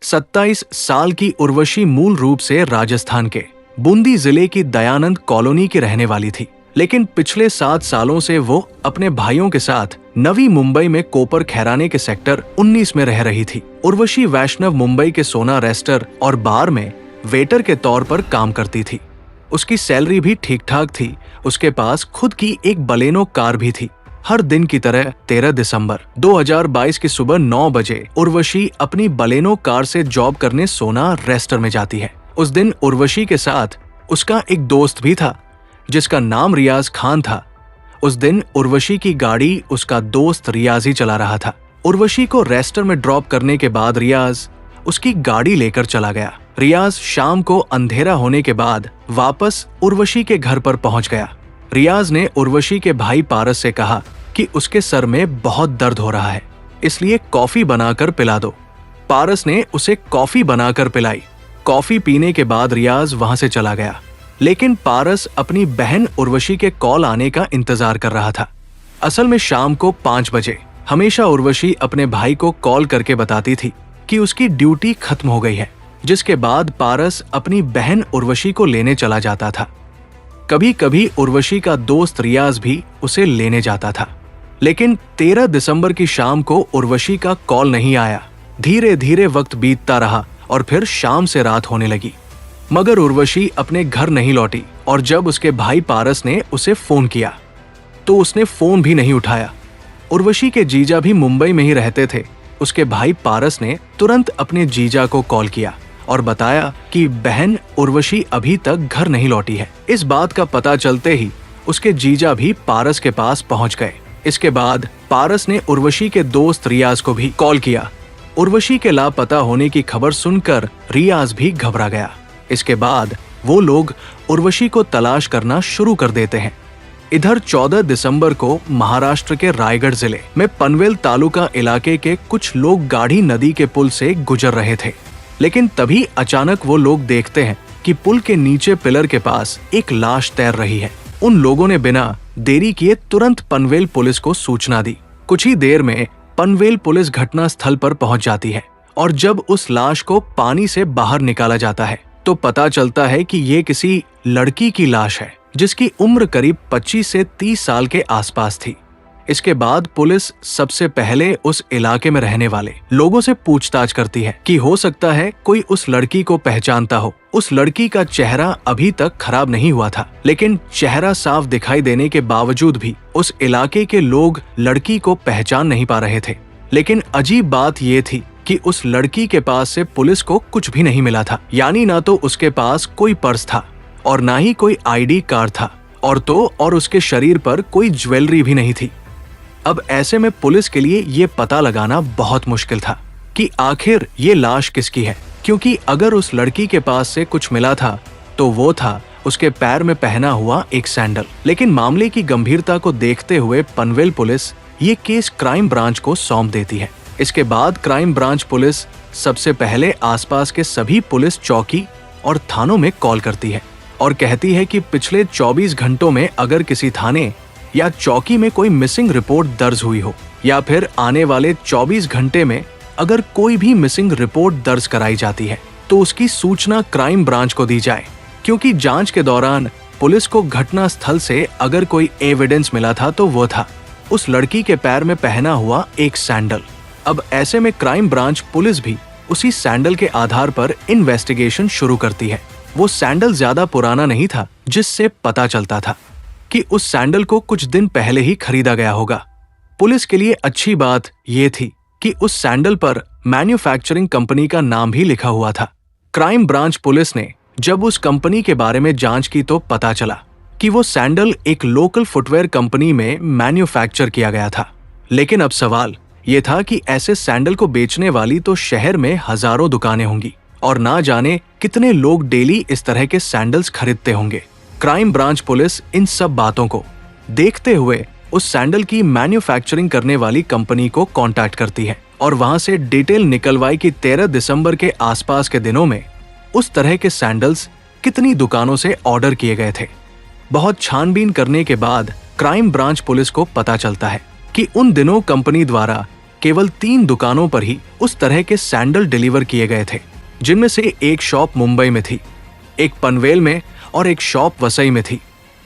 27 साल की उर्वशी मूल रूप से राजस्थान के बूंदी जिले की दयानंद कॉलोनी की रहने वाली थी, लेकिन पिछले 7 सालों से वो अपने भाइयों के साथ नवी मुंबई में कोपर खैराने के सेक्टर 19 में रह रही थी। उर्वशी वैष्णव मुंबई के सोना रेस्टर और बार में वेटर के तौर पर काम करती थी। उसकी सैलरी भी ठीक ठाक थी। उसके पास खुद की एक बलेनो कार भी थी। हर दिन की तरह 13 दिसंबर 2022 की सुबह 9 बजे उर्वशी अपनी बलेनो कार से जॉब करने सोना रेस्टर में जाती है। उस दिन उर्वशी के साथ उसका एक दोस्त भी था जिसका नाम रियाज खान था। उस दिन उर्वशी की गाड़ी उसका दोस्त रियाज ही चला रहा था। उर्वशी को रेस्टर में ड्रॉप करने के बाद रियाज उसकी गाड़ी लेकर चला गया। रियाज शाम को अंधेरा होने के बाद वापस उर्वशी के घर पर पहुंच गया। रियाज ने उर्वशी के भाई पारस से कहा कि उसके सर में बहुत दर्द हो रहा है, इसलिए कॉफी बनाकर पिला दो। पारस ने उसे कॉफी बनाकर पिलाई। कॉफी पीने के बाद रियाज वहां से चला गया, लेकिन पारस अपनी बहन उर्वशी के कॉल आने का इंतजार कर रहा था। असल में शाम को 5 बजे हमेशा उर्वशी अपने भाई को कॉल करके बताती थी कि उसकी ड्यूटी खत्म हो गई है, जिसके बाद पारस अपनी बहन उर्वशी को लेने चला जाता था। कभी कभी उर्वशी का दोस्त रियाज भी उसे लेने जाता था, लेकिन 13 दिसंबर की शाम को उर्वशी का कॉल नहीं आया। धीरे धीरे वक्त बीतता रहा और फिर शाम से रात होने लगी, मगर उर्वशी अपने घर नहीं लौटी। और जब उसके भाई पारस ने उसे फोन किया तो उसने फोन भी नहीं उठाया। उर्वशी के जीजा भी मुंबई में ही रहते थे। उसके भाई पारस ने तुरंत अपने जीजा को कॉल किया और बताया कि बहन उर्वशी अभी तक घर नहीं लौटी है। इस बात का पता चलते ही उसके जीजा भी पारस के पास पहुंच गए। इसके बाद पारस ने उर्वशी के दोस्त रियाज को भी कॉल किया। उर्वशी के लापता होने की खबर सुनकर रियाज भी घबरा गया। इसके बाद वो लोग उर्वशी को तलाश करना शुरू कर देते हैं। इधर 14 दिसंबर को महाराष्ट्र के रायगढ़ जिले में पनवेल तालुका इलाके के कुछ लोग गाढ़ी नदी के पुल से गुजर रहे थे, लेकिन तभी अचानक वो लोग देखते हैं कि पुल के नीचे पिलर के पास एक लाश तैर रही है। उन लोगों ने बिना देरी किए तुरंत पनवेल पुलिस को सूचना दी। कुछ ही देर में पनवेल पुलिस घटना स्थल पर पहुंच जाती है और जब उस लाश को पानी से बाहर निकाला जाता है तो पता चलता है कि ये किसी लड़की की लाश है जिसकी उम्र करीब 25 से 30 साल के आसपास थी। इसके बाद पुलिस सबसे पहले उस इलाके में रहने वाले लोगों से पूछताछ करती है कि हो सकता है कोई उस लड़की को पहचानता हो। उस लड़की का चेहरा अभी तक खराब नहीं हुआ था, लेकिन चेहरा साफ दिखाई देने के बावजूद भी उस इलाके के लोग लड़की को पहचान नहीं पा रहे थे। लेकिन अजीब बात ये थी कि उस लड़की के पास से पुलिस को कुछ भी नहीं मिला था। यानी ना तो उसके पास कोई पर्स था और ना ही कोई आईडी कार्ड था और उसके शरीर पर कोई ज्वेलरी भी नहीं थी। अब ऐसे में पुलिस के लिए ये पता लगाना बहुत मुश्किल था कि आखिर ये लाश किसकी है, क्योंकि अगर उस लड़की के पास से कुछ मिला था तो वो था उसके पैर में पहना हुआ एक सैंडल। लेकिन मामले की गंभीरता को देखते हुए पनवेल पुलिस ये केस क्राइम ब्रांच को सौंप देती है। इसके बाद क्राइम ब्रांच पुलिस सबसे पहले आसपास के सभी पुलिस चौकी और थानों में कॉल करती है और कहती है कि पिछले 24 घंटों में अगर किसी थाने या चौकी में कोई मिसिंग रिपोर्ट दर्ज हुई हो या फिर आने वाले 24 घंटे में अगर कोई भी मिसिंग रिपोर्ट दर्ज कराई जाती है तो उसकी सूचना क्राइम ब्रांच को दी जाए, क्योंकि जांच के दौरान पुलिस को घटना स्थल से अगर कोई एविडेंस मिला था तो वो था उस लड़की के पैर में पहना हुआ एक सैंडल। अब ऐसे में क्राइम ब्रांच पुलिस भी उसी सैंडल के आधार पर इन्वेस्टिगेशन शुरू करती है। वो सैंडल ज्यादा पुराना नहीं था, जिससे पता चलता था कि उस सैंडल को कुछ दिन पहले ही खरीदा गया होगा। पुलिस के लिए अच्छी बात ये थी कि उस सैंडल पर मैन्युफैक्चरिंग कंपनी का नाम भी लिखा हुआ था। क्राइम ब्रांच पुलिस ने जब उस कंपनी के बारे में जांच की तो पता चला कि वो सैंडल एक लोकल फुटवेयर कंपनी में मैन्युफैक्चर किया गया था। लेकिन अब सवाल ये था कि ऐसे सैंडल को बेचने वाली तो शहर में हजारों दुकानें होंगी और ना जाने कितने लोग डेली इस तरह के सैंडल्स खरीदते होंगे। क्राइम ब्रांच पुलिस इन सब बातों को देखते हुए उस सैंडल की मैन्युफैक्चरिंग करने वाली कंपनी को कांटेक्ट करती है और वहां से डिटेल निकलवाई कि 13 दिसंबर के आसपास के दिनों में उस तरह के सैंडल्स कितनी दुकानों से ऑर्डर किए गए थे। बहुत छानबीन करने के बाद क्राइम ब्रांच पुलिस को पता चलता है कि उन दिनों कंपनी द्वारा केवल 3 दुकानों पर ही उस तरह के सैंडल डिलीवर किए गए थे, जिनमें से एक शॉप मुंबई में थी, एक पनवेल में और एक शॉप वसई में थी।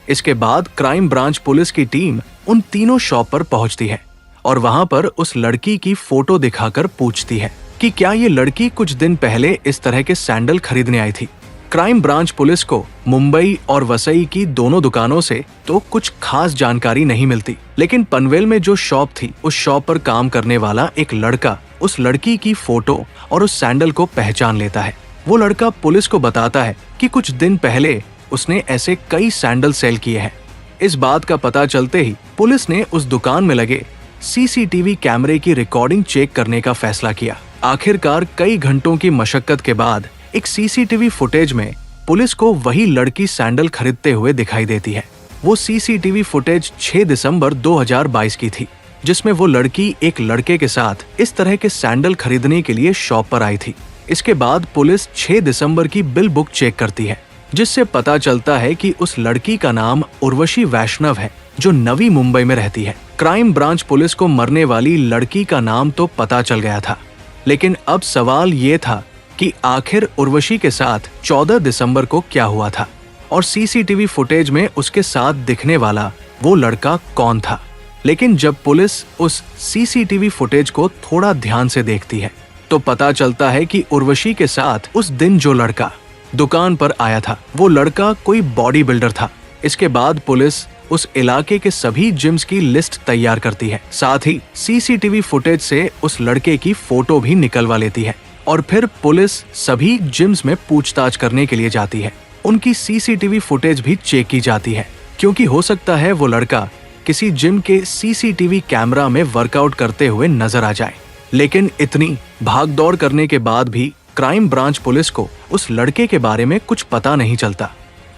इसके बाद क्राइम ब्रांच पुलिस की टीम उन तीनों शॉप पर पहुंचती है और वहां पर उस लड़की की फोटो दिखाकर पूछती है कि क्या ये लड़की कुछ दिन पहले इस तरह के सैंडल खरीदने आई थी। क्राइम ब्रांच पुलिस को मुंबई और वसई की दोनों दुकानों से तो कुछ खास जानकारी नहीं मिलती, लेकिन पनवेल में जो शॉप थी उस शॉप पर काम करने वाला एक लड़का उस लड़की की फोटो और उस सैंडल को पहचान लेता है। वो लड़का पुलिस को बताता है कि कुछ दिन पहले उसने ऐसे कई सैंडल सेल किए हैं। इस बात का पता चलते ही पुलिस ने उस दुकान में लगे सीसीटीवी कैमरे की रिकॉर्डिंग चेक करने का फैसला किया। आखिरकार कई घंटों की मशक्कत के बाद एक सीसीटीवी फुटेज में पुलिस को वही लड़की सैंडल खरीदते हुए दिखाई देती है। वो सीसीटीवी फुटेज 6 दिसंबर 2022 की थी, जिसमें वो लड़की एक लड़के के साथ इस तरह के सैंडल खरीदने के लिए शॉप पर आई थी। इसके बाद पुलिस 6 दिसंबर की बिल बुक चेक करती है, जिससे पता चलता है कि उस लड़की का नाम उर्वशी वैष्णव है, जो नवी मुंबई में रहती है। क्राइम ब्रांच पुलिस को मरने वाली लड़की का नाम तो पता चल गया था, लेकिन अब सवाल ये था कि आखिर उर्वशी के साथ 14 दिसंबर को क्या हुआ था और सीसीटीवी फुटेज में उसके साथ दिखने वाला वो लड़का कौन था। लेकिन जब पुलिस उस सीसीटीवी फुटेज को थोड़ा ध्यान से देखती है तो पता चलता है कि उर्वशी के साथ उस दिन जो लड़का दुकान पर आया था वो लड़का कोई बॉडी बिल्डर था। इसके बाद पुलिस उस इलाके के सभी जिम्स की लिस्ट तैयार करती है, साथ ही सीसीटीवी फुटेज से उस लड़के की फोटो भी निकलवा लेती है और फिर पुलिस सभी जिम्स में पूछताछ करने के लिए जाती है। उनकी सीसीटीवी फुटेज भी चेक की जाती है, क्योंकि हो सकता है वो लड़का किसी जिम के सीसीटीवी कैमरा में वर्कआउट करते हुए नजर आ जाए। लेकिन इतनी भागदौड़ करने के बाद भी क्राइम ब्रांच पुलिस को उस लड़के के बारे में कुछ पता नहीं चलता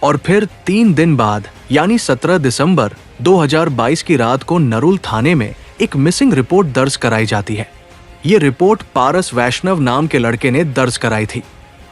और फिर 3 दिन बाद यानी 17 दिसंबर 2022 की रात को नरुल थाने में एक मिसिंग रिपोर्ट दर्ज कराई जाती है। ये रिपोर्ट पारस वैष्णव नाम के लड़के ने दर्ज कराई थी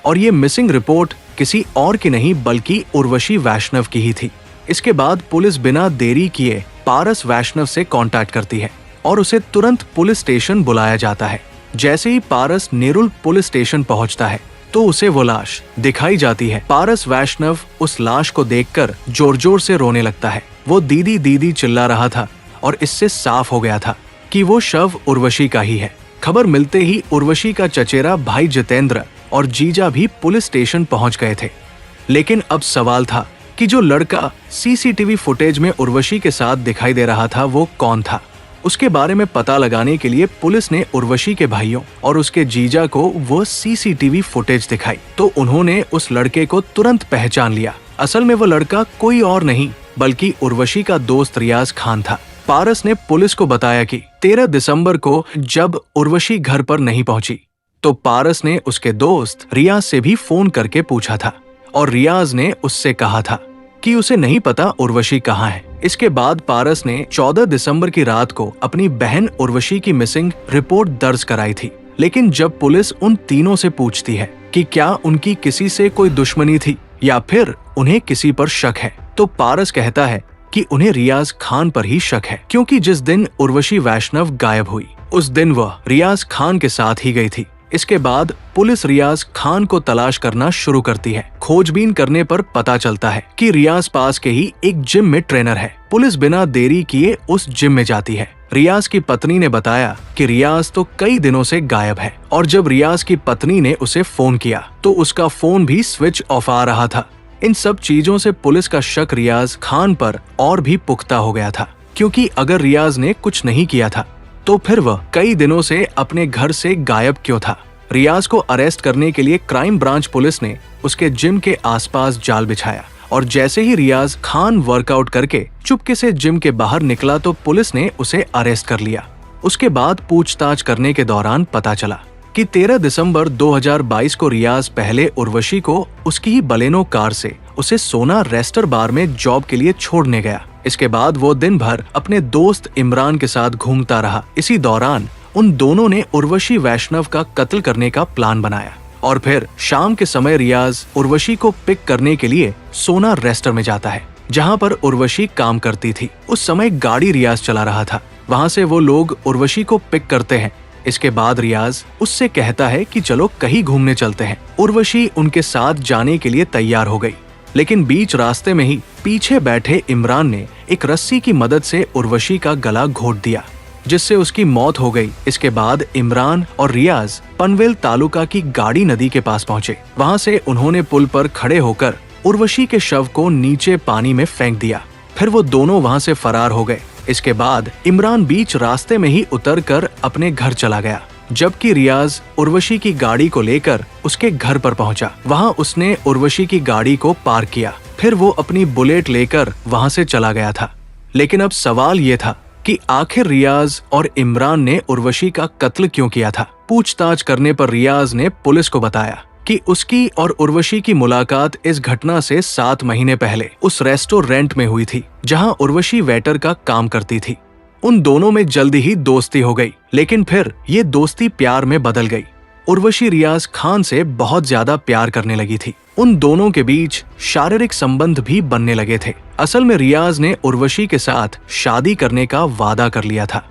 और ये मिसिंग रिपोर्ट किसी और की नहीं बल्कि उर्वशी वैष्णव की ही थी। इसके बाद पुलिस बिना देरी किए पारस वैष्णव से कांटेक्ट करती है और उसे तुरंत पुलिस स्टेशन बुलाया जाता है। जैसे ही पारस नेरुल पुलिस स्टेशन पहुंचता है तो उसे वो लाश दिखाई जाती है। पारस वैष्णव उस लाश को देखकर जोर जोर से रोने लगता है। वो दीदी दीदी चिल्ला रहा था और इससे साफ हो गया था कि वो शव उर्वशी का ही है। खबर मिलते ही उर्वशी का चचेरा भाई जितेंद्र और जीजा भी पुलिस स्टेशन पहुंच गए थे। लेकिन अब सवाल था कि जो लड़का सीसीटीवी फुटेज में उर्वशी के साथ दिखाई दे रहा था वो कौन था। उसके बारे में पता लगाने के लिए पुलिस ने उर्वशी के भाइयों और उसके जीजा को वो सीसीटीवी फुटेज दिखाई तो उन्होंने उस लड़के को तुरंत पहचान लिया। असल में वो लड़का कोई और नहीं बल्कि उर्वशी का दोस्त रियाज खान था। पारस ने पुलिस को बताया कि 13 दिसंबर को जब उर्वशी घर पर नहीं पहुंची तो पारस ने उसके दोस्त रियाज से भी फोन करके पूछा था और रियाज ने उससे कहा था कि उसे नहीं पता उर्वशी कहाँ है। इसके बाद पारस ने 14 दिसंबर की रात को अपनी बहन उर्वशी की मिसिंग रिपोर्ट दर्ज कराई थी। लेकिन जब पुलिस उन तीनों से पूछती है कि क्या उनकी किसी से कोई दुश्मनी थी या फिर उन्हें किसी पर शक है, तो पारस कहता है कि उन्हें रियाज खान पर ही शक है, क्योंकि जिस दिन उर्वशी वैष्णव गायब हुई उस दिन वह रियाज खान के साथ ही गई थी। इसके बाद पुलिस रियाज खान को तलाश करना शुरू करती है। खोजबीन करने पर पता चलता है कि रियाज पास के ही एक जिम में ट्रेनर है। पुलिस बिना देरी किए उस जिम में जाती है। रियाज की पत्नी ने बताया कि रियाज तो कई दिनों से गायब है और जब रियाज की पत्नी ने उसे फोन किया तो उसका फोन भी स्विच ऑफ आ रहा था। इन सब चीजों से पुलिस का शक रियाज खान पर और भी पुख्ता हो गया था, क्योंकि अगर रियाज ने कुछ नहीं किया था तो फिर वह कई दिनों से अपने घर से गायब क्यों था। रियाज को अरेस्ट करने के लिए क्राइम ब्रांच पुलिस ने उसके जिम के आसपास जाल बिछाया और जैसे ही रियाज खान वर्कआउट करके चुपके से जिम के बाहर निकला तो पुलिस ने उसे अरेस्ट कर लिया। उसके बाद पूछताछ करने के दौरान पता चला कि 13 दिसंबर 2022 को रियाज पहले उर्वशी को उसकी ही बलेनो कार से उसे सोना रेस्टर बार में जॉब के लिए छोड़ने गया। इसके बाद वो दिन भर अपने दोस्त इमरान के साथ घूमता रहा। इसी दौरान उन दोनों ने उर्वशी वैष्णव का कत्ल करने का प्लान बनाया और फिर शाम के समय रियाज उर्वशी को पिक करने के लिए सोना रेस्टर में जाता है, जहां पर उर्वशी काम करती थी। उस समय गाड़ी रियाज चला रहा था। वहाँ से वो लोग उर्वशी को पिक करते हैं। इसके बाद रियाज उससे कहता है कि चलो कहीं घूमने चलते हैं। उर्वशी उनके साथ जाने के लिए तैयार हो गई, लेकिन बीच रास्ते में ही पीछे बैठे इमरान ने एक रस्सी की मदद से उर्वशी का गला घोट दिया, जिससे उसकी मौत हो गई। इसके बाद इमरान और रियाज पनवेल तालुका की गाड़ी नदी के पास पहुंचे। वहां से उन्होंने पुल पर खड़े होकर उर्वशी के शव को नीचे पानी में फेंक दिया। फिर वो दोनों वहां से फरार हो गए। इसके बाद इमरान बीच रास्ते में ही उतरकर अपने घर चला गया, जबकि रियाज उर्वशी की गाड़ी को लेकर उसके घर पर पहुंचा। वहां उसने उर्वशी की गाड़ी को पार्क किया। फिर वो अपनी बुलेट लेकर वहां से चला गया था। लेकिन अब सवाल ये था कि आखिर रियाज और इमरान ने उर्वशी का कत्ल क्यों किया था। पूछताछ करने पर रियाज ने पुलिस को बताया कि उसकी और उर्वशी की मुलाकात इस घटना से 7 महीने पहले उस रेस्टोरेंट में हुई थी, जहां उर्वशी वेटर का काम करती थी। उन दोनों में जल्दी ही दोस्ती हो गई, लेकिन फिर ये दोस्ती प्यार में बदल गई। उर्वशी रियाज खान से बहुत ज्यादा प्यार करने लगी थी। उन दोनों के बीच शारीरिक संबंध भी बनने लगे थे। असल में रियाज ने उर्वशी के साथ शादी करने का वादा कर लिया था।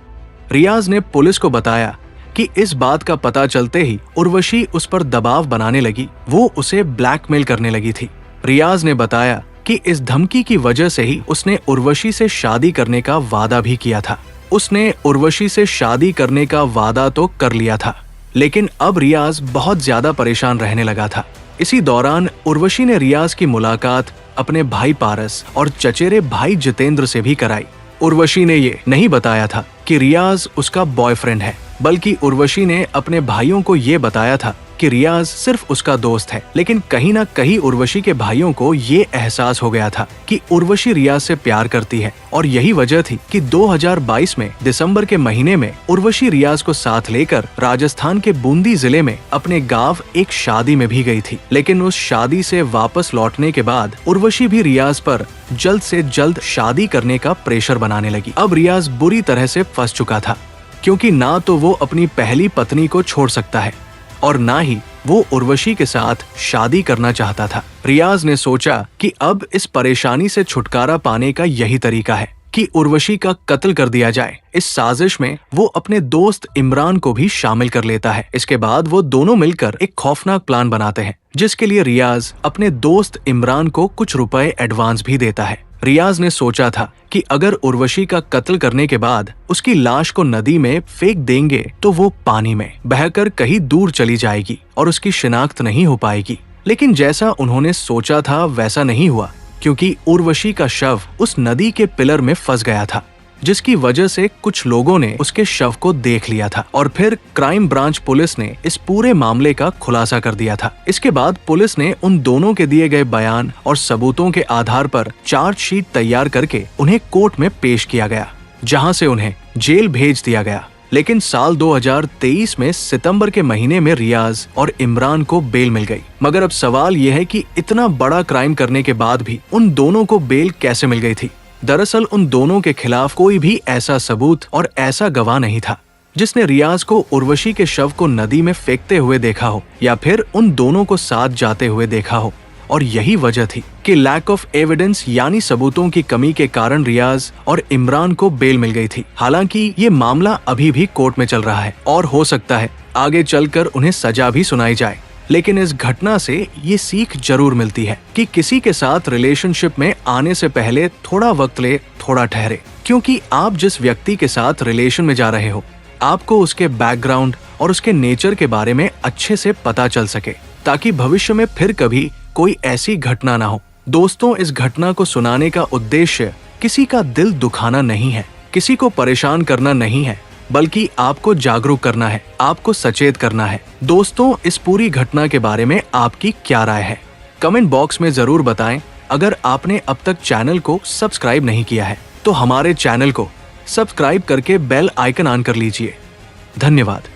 रियाज ने पुलिस को बताया कि इस बात का पता चलते ही उर्वशी उस पर दबाव बनाने लगी। वो उसे ब्लैकमेल करने लगी थी। रियाज ने बताया कि इस धमकी की वजह से ही उसने उर्वशी से शादी करने का वादा भी किया था। उसने उर्वशी से शादी करने का वादा तो कर लिया था, लेकिन अब रियाज बहुत ज्यादा परेशान रहने लगा था। इसी दौरान उर्वशी ने रियाज की मुलाकात अपने भाई पारस और चचेरे भाई जितेंद्र से भी कराई। उर्वशी ने ये नहीं बताया था कि रियाज उसका बॉयफ्रेंड है, बल्कि उर्वशी ने अपने भाइयों को ये बताया था कि रियाज सिर्फ उसका दोस्त है। लेकिन कहीं ना कहीं उर्वशी के भाइयों को ये एहसास हो गया था कि उर्वशी रियाज से प्यार करती है, और यही वजह थी कि 2022 में दिसंबर के महीने में उर्वशी रियाज को साथ लेकर राजस्थान के बूंदी जिले में अपने गांव एक शादी में भी गई थी। लेकिन उस शादी से वापस लौटने के बाद उर्वशी भी रियाज पर जल्द से जल्द शादी करने का प्रेशर बनाने लगी। अब रियाज बुरी तरह से फंस चुका था, क्योंकि ना तो वो अपनी पहली पत्नी को छोड़ सकता है और ना ही वो उर्वशी के साथ शादी करना चाहता था। रियाज ने सोचा कि अब इस परेशानी से छुटकारा पाने का यही तरीका है कि उर्वशी का कत्ल कर दिया जाए। इस साजिश में वो अपने दोस्त इमरान को भी शामिल कर लेता है। इसके बाद वो दोनों मिलकर एक खौफनाक प्लान बनाते हैं, जिसके लिए रियाज अपने दोस्त इमरान को कुछ रुपए एडवांस भी देता है। रियाज ने सोचा था कि अगर उर्वशी का कत्ल करने के बाद उसकी लाश को नदी में फेंक देंगे तो वो पानी में बहकर कहीं दूर चली जाएगी और उसकी शिनाख्त नहीं हो पाएगी। लेकिन जैसा उन्होंने सोचा था वैसा नहीं हुआ, क्योंकि उर्वशी का शव उस नदी के पिलर में फंस गया था, जिसकी वजह से कुछ लोगों ने उसके शव को देख लिया था और फिर क्राइम ब्रांच पुलिस ने इस पूरे मामले का खुलासा कर दिया था। इसके बाद पुलिस ने उन दोनों के दिए गए बयान और सबूतों के आधार पर चार्जशीट तैयार करके उन्हें कोर्ट में पेश किया गया, जहां से उन्हें जेल भेज दिया गया। लेकिन साल 2023 में सितंबर के महीने में रियाज और इमरान को बेल मिल गई। मगर अब सवाल यह है कि इतना बड़ा क्राइम करने के बाद भी उन दोनों को बेल कैसे मिल गई थी। दरअसल उन दोनों के खिलाफ कोई भी ऐसा सबूत और ऐसा गवाह नहीं था जिसने रियाज को उर्वशी के शव को नदी में फेंकते हुए देखा हो या फिर उन दोनों को साथ जाते हुए देखा हो। और यही वजह थी कि लैक ऑफ एविडेंस यानी सबूतों की कमी के कारण रियाज और इमरान को बेल मिल गई थी। हालांकि ये मामला अभी भी कोर्ट में चल रहा है और हो सकता है आगे चलकर उन्हें सजा भी सुनाई जाए। लेकिन इस घटना से ये सीख जरूर मिलती है कि किसी के साथ रिलेशनशिप में आने से पहले थोड़ा वक्त ले, थोड़ा ठहरे, क्योंकि आप जिस व्यक्ति के साथ रिलेशन में जा रहे हो आपको उसके बैकग्राउंड और उसके नेचर के बारे में अच्छे से पता चल सके, ताकि भविष्य में फिर कभी कोई ऐसी घटना ना हो। दोस्तों, इस घटना को सुनाने का उद्देश्य किसी का दिल दुखाना नहीं है, किसी को परेशान करना नहीं है, बल्कि आपको जागरूक करना है, आपको सचेत करना है। दोस्तों, इस पूरी घटना के बारे में आपकी क्या राय है? कमेंट बॉक्स में जरूर बताएं। अगर आपने अब तक चैनल को सब्सक्राइब नहीं किया है तो हमारे चैनल को सब्सक्राइब करके बेल आइकन ऑन कर लीजिए। धन्यवाद।